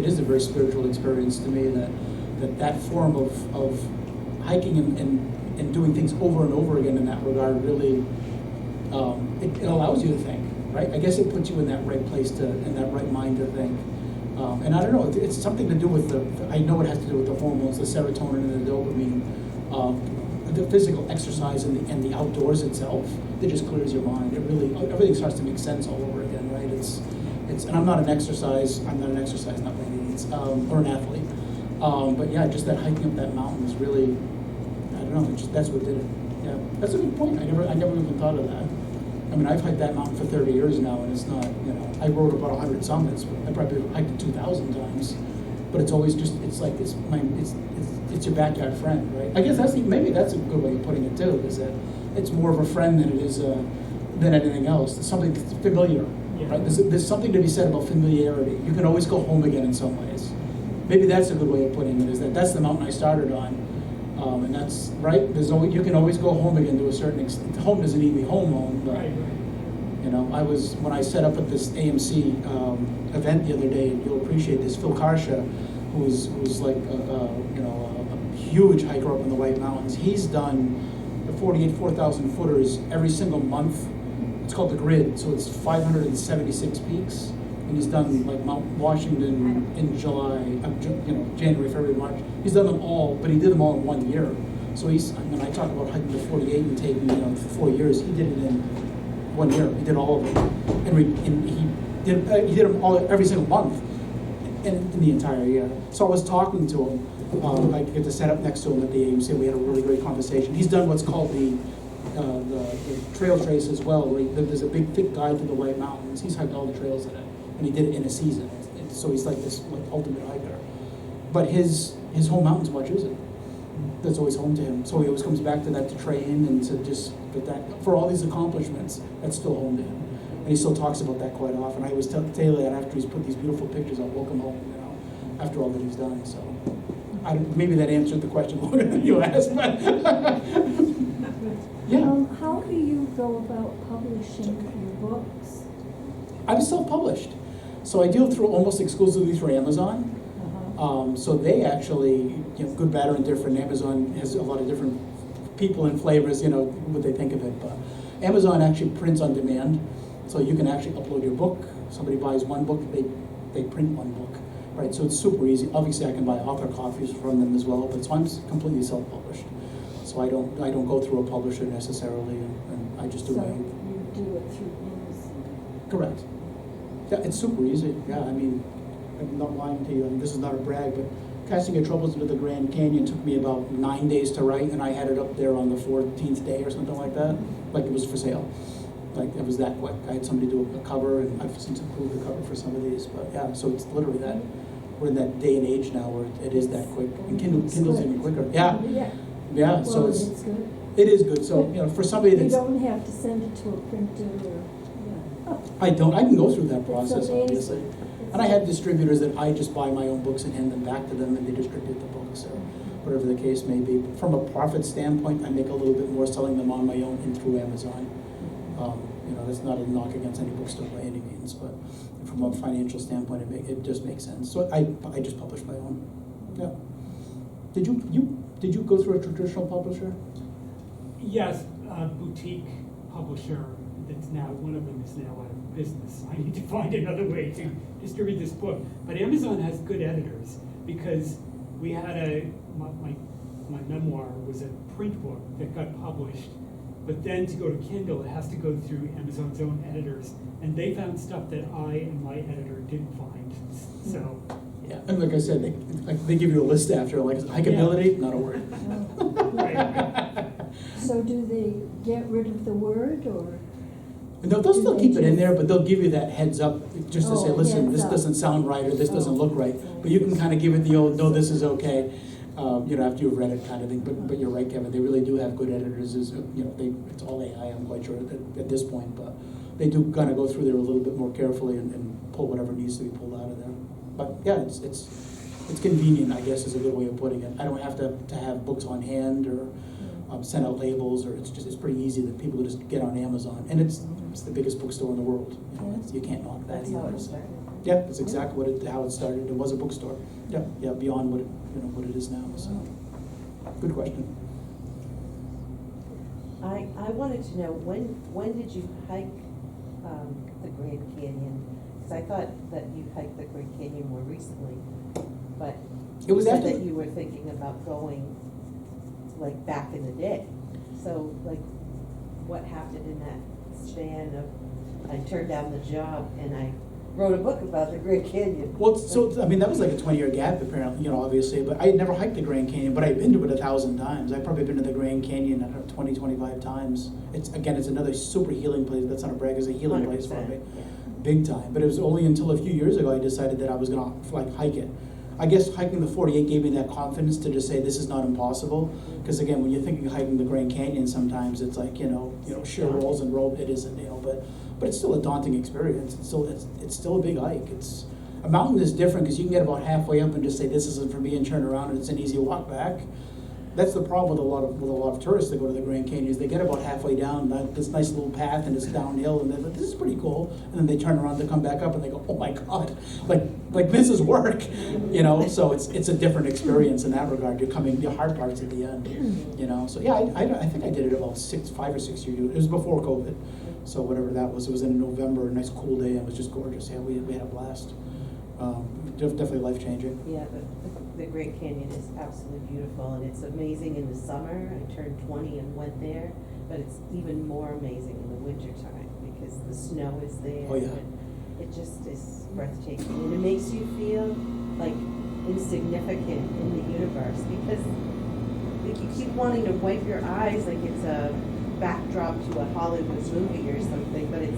Speaker 3: is a very spiritual experience to me, that form of hiking and doing things over and over again in that regard really, it allows you to think, right? I guess it puts you in that right place in that right mind to think. And I don't know, it's something to do with I know it has to do with the hormones, the serotonin and the dopamine, the physical exercise and the outdoors itself. It just clears your mind. It really, everything starts to make sense all over again, right? And I'm not an exercise nut by any means, or an athlete. But yeah, just that hiking up that mountain is really, I don't know, that's what did it. Yeah, that's a good point. I never even thought of that. I mean, I've hiked that mountain for 30 years now, and it's not, I rode about 100 summits. I probably hiked it 2,000 times, but it's always just, it's like, it's your backyard friend, right? I guess maybe that's a good way of putting it too, is that it's more of a friend than it is than anything else. It's something that's familiar, right? There's something to be said about familiarity. You can always go home again in some ways. Maybe that's a good way of putting it, is that's the mountain I started on. And that's right. You can always go home again to a certain extent. Home doesn't need me home, but when I set up at this AMC event the other day, and you'll appreciate this. Phil Karsha, who's like a huge hiker up in the White Mountains. He's done the 4,000 footers every single month. It's called the Grid, so it's 576 peaks. And he's done like Mount Washington in July, January, February, March. He's done them all, but he did them all in 1 year. So when I talk about hiking the 48 and taking 4 years, he did it in 1 year. He did all of them, and he did them all every single month in the entire year. So I was talking to him. I get to set up next to him at the AMC. We had a really great conversation. He's done what's called the trail trace as well, where there's a big thick guide to the White Mountains. He's hiked all the trails in it. And he did it in a season, so he's like this ultimate hiker. But his home mountain's Wachusett. That's always home to him. So he always comes back to that to train and to but that for all these accomplishments, that's still home to him. And he still talks about that quite often. I always tell Taylor that after he's put these beautiful pictures up, welcome home, after all that he's done. So maybe that answered the question longer than you asked, but yeah.
Speaker 5: How do you go about publishing your books?
Speaker 3: I'm self-published. So I deal almost exclusively through Amazon. So they actually, good, bad, or indifferent. Amazon has a lot of different people and flavors, what they think of it. But Amazon actually prints on demand. So you can actually upload your book. Somebody buys one book, they print one book, right? So it's super easy. Obviously, I can buy author copies from them as well. But so I'm completely self-published. So I don't go through a publisher necessarily, and I just do my own.
Speaker 5: You do it through Amazon.
Speaker 3: Correct. Yeah, it's super easy. Yeah, I mean, I'm not lying to you, and this is not a brag, but Casting Your Troubles into the Grand Canyon took me about 9 days to write, and I had it up there on the 14th day or something like that, like it was for sale. Like, it was that quick. I had somebody do a cover, and I've since improved the cover for some of these, but yeah, so it's literally that. We're in that day and age now where it is that quick, and Kindle's even quicker. Yeah. Yeah,
Speaker 5: Well,
Speaker 3: so
Speaker 5: it's good.
Speaker 3: it is good. So, for somebody
Speaker 5: You
Speaker 3: that's...
Speaker 5: don't have to send it to a printer or,
Speaker 3: I can go through that process,
Speaker 5: amazing.
Speaker 3: obviously. And I have distributors that I just buy my own books and hand them back to them, and they distribute the books, or whatever the case may be. From a profit standpoint, I make a little bit more selling them on my own and through Amazon. That's not a knock against any bookstore by any means, but from a financial standpoint, it just makes sense. So I just publish my own. Yeah. Did you go through a traditional publisher?
Speaker 1: Yes, a boutique publisher that's now, one of them is now out of business. I need to find another way to distribute this book. But Amazon has good editors, because we had my memoir was a print book that got published, but then to go to Kindle, it has to go through Amazon's own editors, and they found stuff that I and my editor didn't find. So.
Speaker 3: Yeah, and like I said, they give you a list after, like, hikeability, not a word.
Speaker 1: Right.
Speaker 5: So do they get rid of the word, or?
Speaker 3: No, they'll still keep it in there, but they'll give you that heads up, just to say,
Speaker 5: Oh,
Speaker 3: listen,
Speaker 5: heads
Speaker 3: this
Speaker 5: up.
Speaker 3: doesn't sound right, or this doesn't look right.
Speaker 5: Oh.
Speaker 3: But you can kind of give it the old, no, this is okay, after you've read it kind of thing. But you're right, Kevin, they really do have good editors. It's all AI, I'm quite sure, at this point. But they do kind of go through there a little bit more carefully and pull whatever needs to be pulled out of there. But yeah, it's convenient, I guess, is a good way of putting it. I don't have to have books on hand, or send out labels, or it's pretty easy that people just get on Amazon, and it's the biggest bookstore in the world. You know, you can't knock that
Speaker 2: That's how
Speaker 3: either.
Speaker 2: it started.
Speaker 3: Yeah, that's exactly how it started. It was a bookstore. Yeah, beyond what it is now. So, good question.
Speaker 2: I wanted to know, when did you hike the Grand Canyon? Because I thought that you hiked the Grand Canyon more recently, but
Speaker 3: It was
Speaker 2: you said
Speaker 3: after
Speaker 2: that you were thinking about going like back in the day. So like, what happened in that span of, I turned down the job and I wrote a book about the Grand Canyon?
Speaker 3: Well, I mean, that was like a 20-year gap, apparently, obviously, but I had never hiked the Grand Canyon, but I'd been to it 1,000 times. I've probably been to the Grand Canyon, I don't know, 20, 25 times. It's another super healing place. That's not a brag, it's a healing place for me.
Speaker 2: 100%, yeah.
Speaker 3: Big time. But it was only until a few years ago I decided that I was gonna hike it. I guess hiking the 48 gave me that confidence to just say this is not impossible. Because again, when you're thinking of hiking the Grand Canyon, sometimes it's like, sheer rolls and roll, it isn't, but it's still a daunting experience. It's still a big hike. A mountain is different because you can get about halfway up and just say this isn't for me and turn around and it's an easy walk back. That's the problem with a lot of tourists that go to the Grand Canyon is they get about halfway down this nice little path and it's downhill and they're like, this is pretty cool, and then they turn around, they come back up and they go, oh my god, like this is work, So it's a different experience in that regard. The hard part's at the end, So yeah, I think I did it about 5 or 6 years. It was before COVID, so whatever that was. It was in November, a nice cool day, and it was just gorgeous. Yeah, we had a blast. Definitely life changing.
Speaker 2: Yeah, the Grand Canyon is absolutely beautiful, and it's amazing in the summer. I turned 20 and went there, but it's even more amazing in the wintertime because the snow is there.
Speaker 3: Oh, yeah.
Speaker 2: And it just is breathtaking, and it makes you feel like insignificant in the universe because like you keep wanting to wipe your eyes like it's a backdrop to a Hollywood movie or something, but it's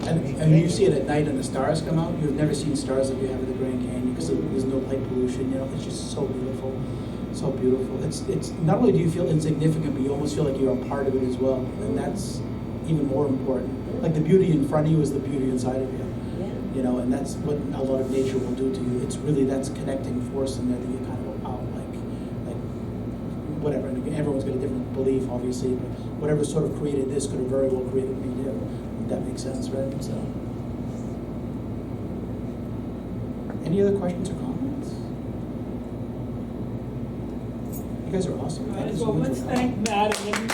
Speaker 3: And you see it at night and the stars come out. You've never seen stars like you have at the Grand Canyon because there's no light pollution. It's just so beautiful, so beautiful. It's not only do you feel insignificant, but you almost feel like you're a part of it as well, and that's even more important. Like the beauty in front of you is the beauty inside of you. And that's what a lot of nature will do to you. It's really that's connecting force in there that you kind of go, oh, like whatever. And again, everyone's got a different belief, obviously, but whatever sort of created this could have very well created me too. That makes sense, right? So, any other questions or comments? You guys are awesome.
Speaker 1: All
Speaker 3: Thank
Speaker 1: right,
Speaker 3: you so
Speaker 1: well,
Speaker 3: much
Speaker 1: let's
Speaker 3: for
Speaker 1: thank Matt and